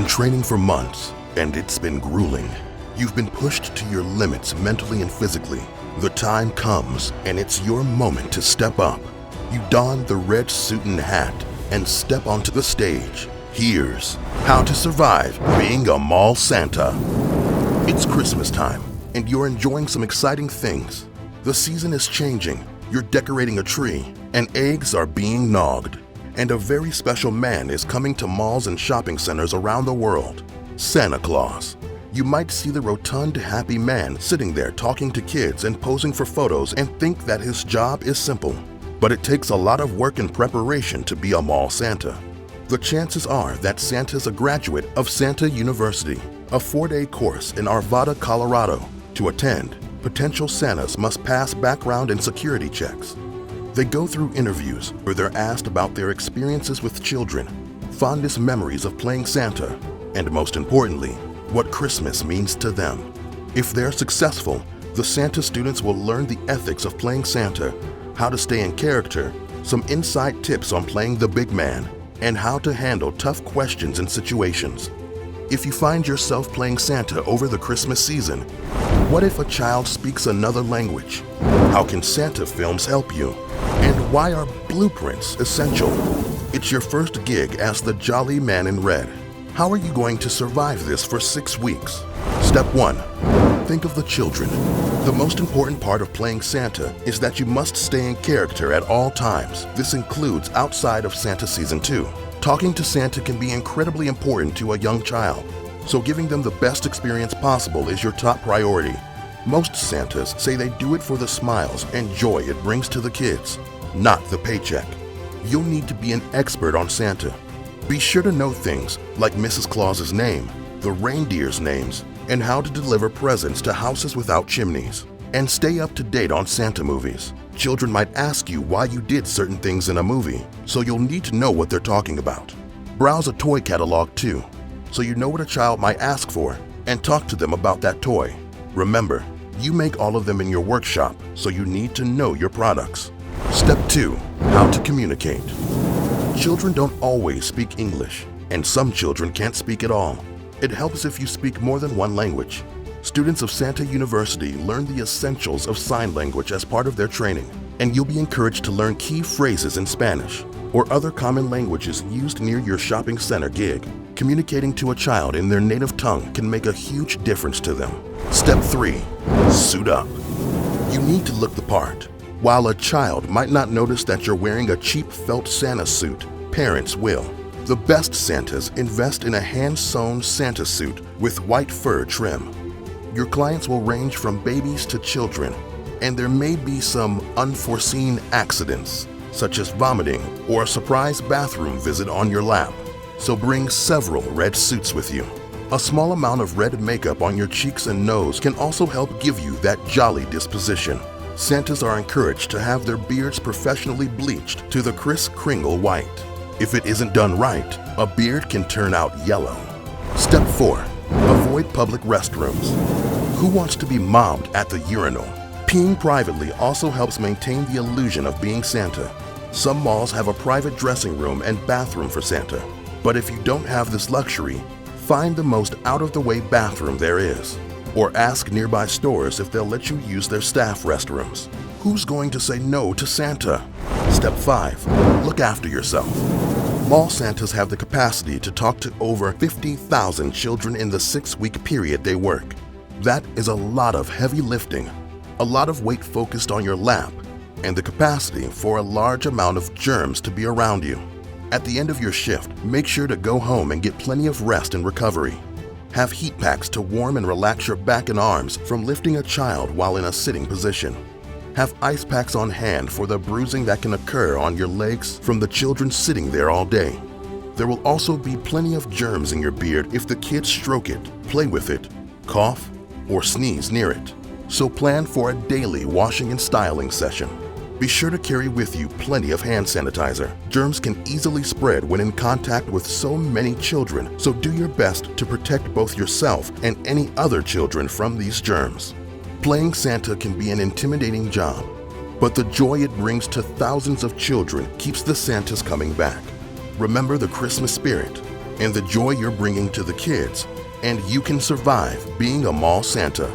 training for months, and it's been grueling. You've been pushed to your limits mentally and physically. The time comes, and it's your moment to step up. You don the red suit and hat and step onto the stage. Here's how to survive being a mall Santa. It's Christmas time, and you're enjoying some exciting things. The season is changing, you're decorating a tree, and eggs are being nogged. And a very special man is coming to malls and shopping centers around the world, Santa Claus. You might see the rotund, happy man sitting there talking to kids and posing for photos and think that his job is simple. But it takes a lot of work and preparation to be a mall Santa. The chances are that Santa's a graduate of Santa University, a 4-day course in Arvada, Colorado. To attend, potential Santas must pass background and security checks. They go through interviews where they're asked about their experiences with children, fondest memories of playing Santa, and most importantly, what Christmas means to them. If they're successful, the Santa students will learn the ethics of playing Santa, how to stay in character, some inside tips on playing the big man, and how to handle tough questions and situations. If you find yourself playing Santa over the Christmas season, what if a child speaks another language? How can Santa films help you? And why are blueprints essential? It's your first gig as the Jolly Man in Red. How are you going to survive this for 6 weeks? Step 1. Think of the children. The most important part of playing Santa is that you must stay in character at all times. This includes outside of Santa Season 2. Talking to Santa can be incredibly important to a young child, so giving them the best experience possible is your top priority. Most Santas say they do it for the smiles and joy it brings to the kids, not the paycheck. You'll need to be an expert on Santa. Be sure to know things like Mrs. Claus's name, the reindeer's names, and how to deliver presents to houses without chimneys. And stay up to date on Santa movies. Children might ask you why you did certain things in a movie, so you'll need to know what they're talking about. Browse a toy catalog too, so you know what a child might ask for, and talk to them about that toy. Remember, you make all of them in your workshop, so you need to know your products. Step 2. How to communicate. Children don't always speak English, and some children can't speak at all. It helps if you speak more than one language. Students of Santa University learn the essentials of sign language as part of their training, and you'll be encouraged to learn key phrases in Spanish or other common languages used near your shopping center gig. Communicating to a child in their native tongue can make a huge difference to them. Step 3. Suit up. You need to look the part. While a child might not notice that you're wearing a cheap felt Santa suit, parents will. The best Santas invest in a hand-sewn Santa suit with white fur trim. Your clients will range from babies to children, and there may be some unforeseen accidents, such as vomiting or a surprise bathroom visit on your lap. So bring several red suits with you. A small amount of red makeup on your cheeks and nose can also help give you that jolly disposition. Santas are encouraged to have their beards professionally bleached to the Kris Kringle white. If it isn't done right, a beard can turn out yellow. Step 4. Avoid public restrooms. Who wants to be mobbed at the urinal? Peeing privately also helps maintain the illusion of being Santa. Some malls have a private dressing room and bathroom for Santa. But if you don't have this luxury, find the most out-of-the-way bathroom there is, or ask nearby stores if they'll let you use their staff restrooms. Who's going to say no to Santa? Step 5. Look after yourself. Mall Santas have the capacity to talk to over 50,000 children in the 6-week period they work. That is a lot of heavy lifting, a lot of weight focused on your lap, and the capacity for a large amount of germs to be around you. At the end of your shift, make sure to go home and get plenty of rest and recovery. Have heat packs to warm and relax your back and arms from lifting a child while in a sitting position. Have ice packs on hand for the bruising that can occur on your legs from the children sitting there all day. There will also be plenty of germs in your beard if the kids stroke it, play with it, cough, or sneeze near it. So plan for a daily washing and styling session. Be sure to carry with you plenty of hand sanitizer. Germs can easily spread when in contact with so many children, so do your best to protect both yourself and any other children from these germs. Playing Santa can be an intimidating job, but the joy it brings to thousands of children keeps the Santas coming back. Remember the Christmas spirit. and the joy you're bringing to the kids, and you can survive being a mall Santa.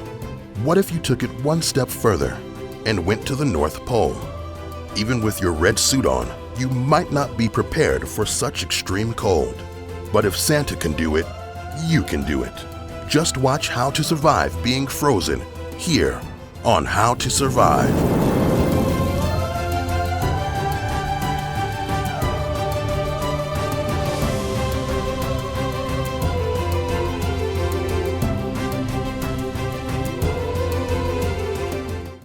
What if you took it one step further and went to the North Pole? Even with your red suit on, you might not be prepared for such extreme cold. But if Santa can do it, you can do it. Just watch How to Survive Being Frozen here on How to Survive.